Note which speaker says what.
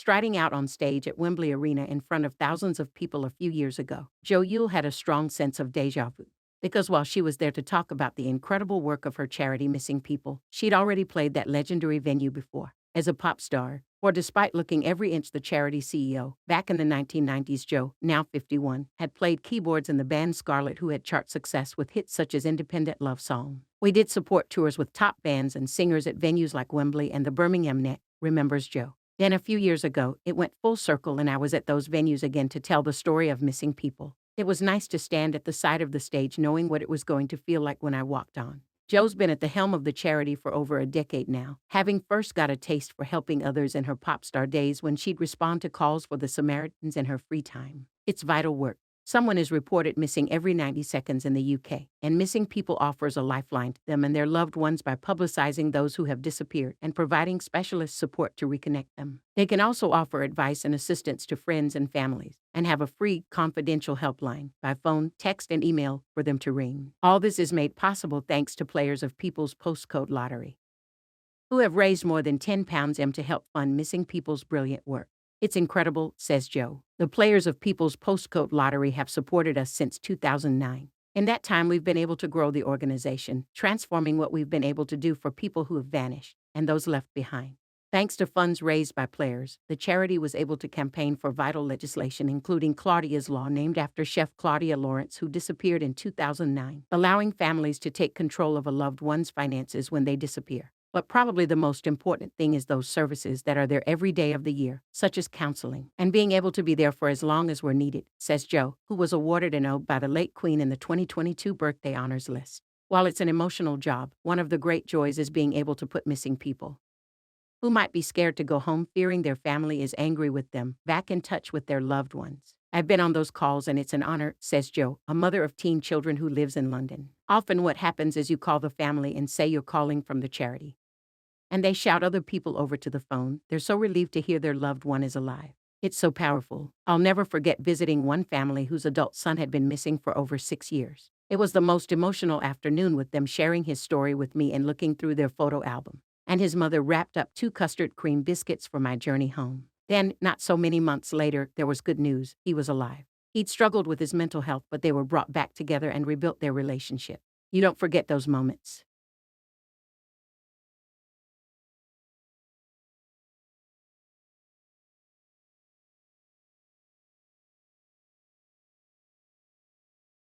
Speaker 1: Striding out on stage at Wembley Arena in front of thousands of people a few years ago, Youle had a strong sense of déjà vu. Because while she was there to talk about the incredible work of her charity Missing People, she'd already played that legendary venue before. As a pop star, for despite looking every inch the charity CEO, back in the 1990s Joe, now 51, had played keyboards in the band Scarlet, who had chart success with hits such as Independent Love Song. We did support tours with top bands and singers at venues like Wembley and the Birmingham NEC, remembers Joe. Then a few years ago, it went full circle and I was at those venues again to tell the story of Missing People. It was nice to stand at the side of the stage knowing what it was going to feel like when I walked on. Joe's been at the helm of the charity for over a decade now, having first got a taste for helping others in her pop star days when she'd respond to calls for the Samaritans in her free time. It's vital work. Someone is reported missing every 90 seconds in the UK, and Missing People offers a lifeline to them and their loved ones by publicizing those who have disappeared and providing specialist support to reconnect them. They can also offer advice and assistance to friends and families, and have a free, confidential helpline by phone, text, and email for them to ring. All this is made possible thanks to players of People's Postcode Lottery, who have raised more than £10 to help fund Missing People's brilliant work. It's incredible, says Joe. The players of People's Postcode Lottery have supported us since 2009. In that time, we've been able to grow the organization, transforming what we've been able to do for people who have vanished and those left behind. Thanks to funds raised by players, the charity was able to campaign for vital legislation, including Claudia's Law, named after Chef Claudia Lawrence, who disappeared in 2009, allowing families to take control of a loved one's finances when they disappear. But probably the most important thing is those services that are there every day of the year, such as counseling, and being able to be there for as long as we're needed, says Joe, who was awarded an ode by the late Queen in the 2022 birthday honors list. While it's an emotional job, one of the great joys is being able to put missing people, who might be scared to go home fearing their family is angry with them, back in touch with their loved ones. I've been on those calls and it's an honor, says Joe, a mother of teen children who lives in London. Often what happens is you call the family and say you're calling from the charity, and they shout other people over to the phone. They're so relieved to hear their loved one is alive. It's so powerful. I'll never forget visiting one family whose adult son had been missing for over 6 years. It was the most emotional afternoon, with them sharing his story with me and looking through their photo album. And his mother wrapped up 2 custard cream biscuits for my journey home. Then, not so many months later, there was good news. He was alive. He'd struggled with his mental health, but they were brought back together and rebuilt their relationship. You don't forget those moments.